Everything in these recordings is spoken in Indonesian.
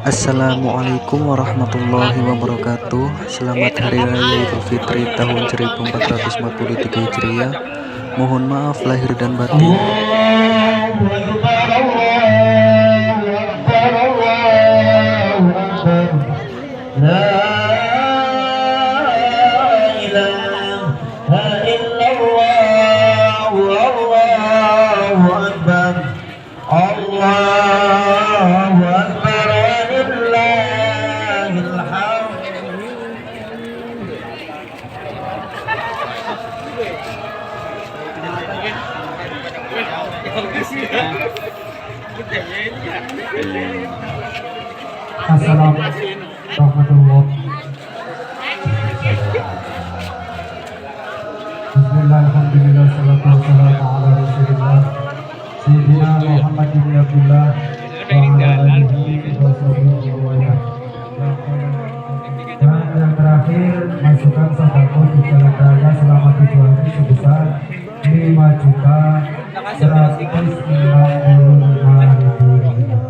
Assalamualaikum warahmatullahi wabarakatuh. Selamat Hari Raya Idul Fitri tahun 1443 Hijriah. Mohon maaf lahir dan batin. Assalamualaikum warahmatullahi. Bismillah, alhamdulillah, salatu wassalamu ala rasulillah Sayyidina Muhammad bin Abdullah wa ala alihi wa sahbihi wa man. Dan yang terakhir, masukkan sedekah di jalan raya selama 7 hari sebesar 5.195.000 rupiah.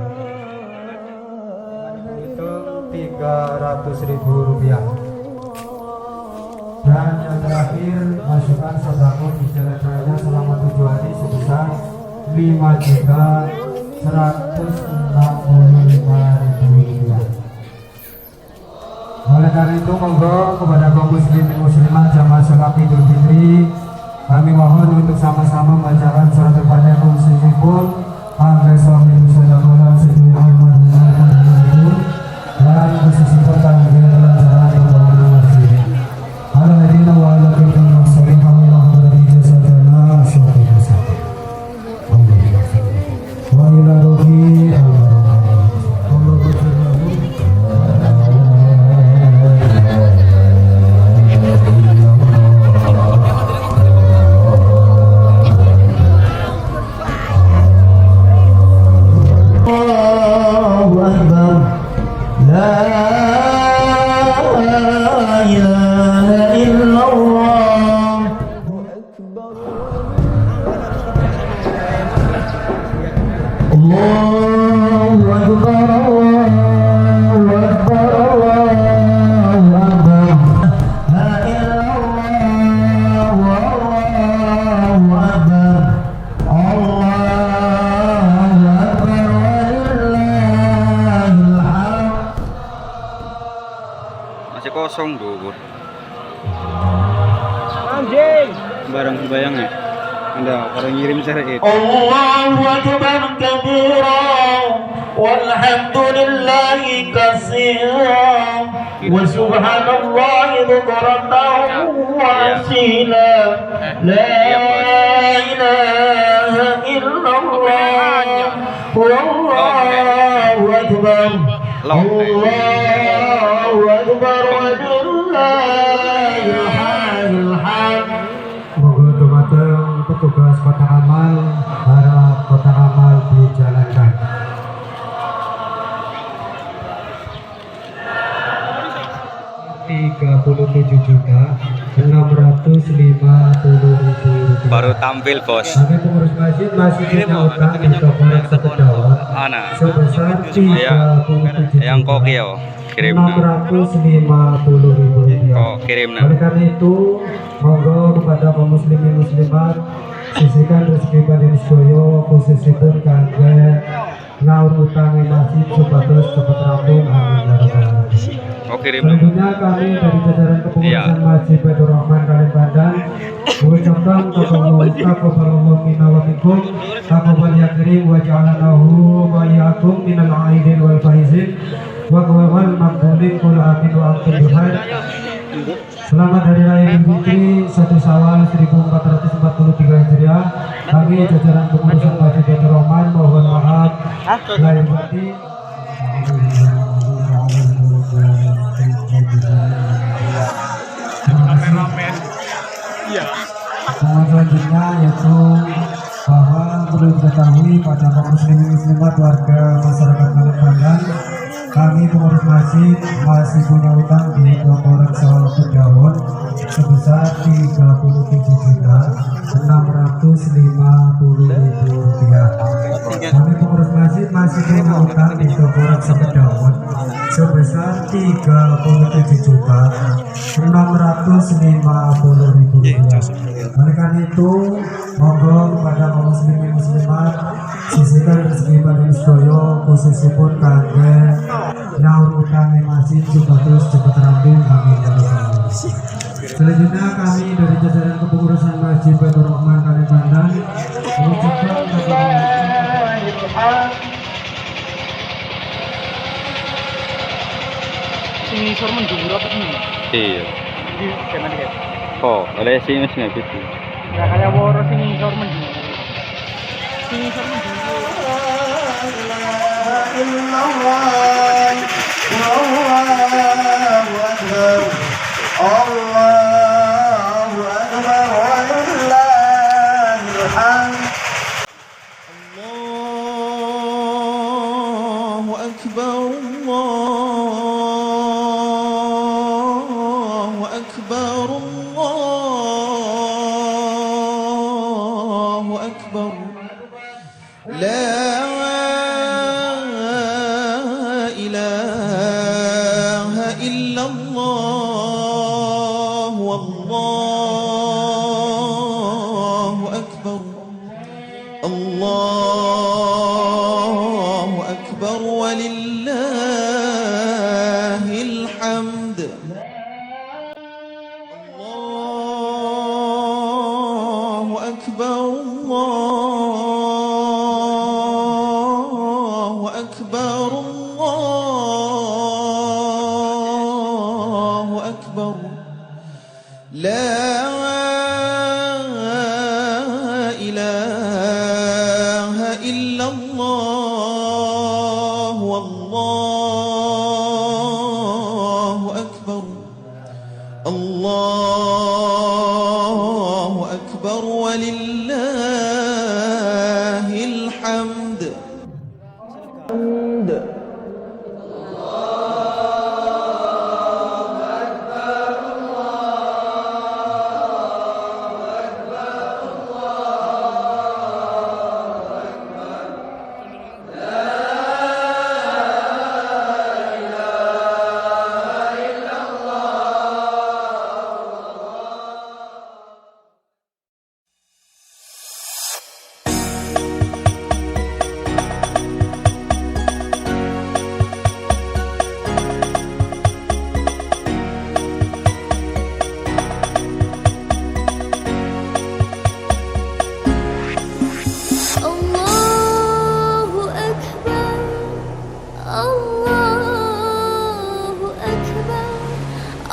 300.000 rupiah. Dan yang terakhir, masukkan sedekah di jalan raya selama 7 hari sebesar 5.165.000 rupiah. Oleh karena itu, monggo kepada kaum muslimin muslimat jamaah sholat Idul Fitri, kami mohon untuk sama-sama membacakan surat Al-Fatihah meskipun agar suami muslimat sedunia dan bersifat tanggung jalan yang bawah masjid. Al-Hadina wa al-Qidam wa-s-salim kami lahir dari jasadana syukur bersama. Wa ila ruhi kosong dulu. Anjing. Barang bayang ya. Anda orang ngirim syariat. Allahu akbar kabira walhamdulillahi katsira wa subhanallahi bukratan wa asila la ilaha illallah wallahu akbar Allahu akbar walillahil hamd. Moga dumateng petugas kotak amal, harap kotak amal dijalankan. Rp37.650.000. Baru tampil bos. Kami pengurus masjid masih punya utang di Kabupaten Sekedawat sebesar Yang kokio kirim Rp650.000. kok kirim Oleh karena itu, monggo kepada kaum muslimin muslimat sisihkan rezeki badhe sedaya khususipun kangge ngaur utang masjid supados cepet rampung, amin ya rabbal alamin. kirim Selanjutnya kami dari jajaran kepengurusan Masjid Baitur Rahman Kalian Pandan mengucapkan taqabbalallahu minna wa minkum taqabbal ya karim wa ja'alnahu wa iyyakum minal aidin wal faizin wa qawal maqbulin qul amin wa antum bihar. Selamat Hari Raya Idul Fitri 1 Syawal 1443 Hijriah. Kami jajaran kepengurusan Masjid Baitur Rahman mohon maaf lahir batin. Selanjutnya yaitu bahwa perlu diketahui pada kaum muslimin muslimat warga masyarakat Kalimantan kami pengurus masjid masih punya utang di laporan soal Pedawon sebesar Rp37.650.000. Kami pengurus masjid masih punya utang di laporan Pedawon sebesar Rp37.650.000. Oleh karena itu, monggo kepada kaum muslimin muslimat sisihkan rezeki pada sedoyo khususipun kangge nyaur utang masjid juga terus cepat rampung, amin ya rabbal alamin. Selanjutnya kami dari jajaran kepengurusan Masjid Baitur Rahman Kalimantan mengucapkan Sing isor mendhuwur apa ini? Iya. Di zaman iki. Oh, oleh sini mas nggak gitu. Ya kaya woro sing isor mendhuwur. Sing isor mendhuwur.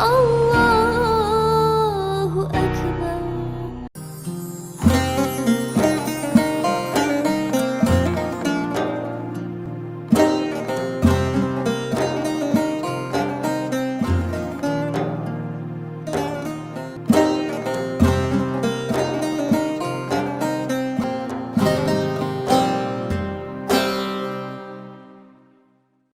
Allah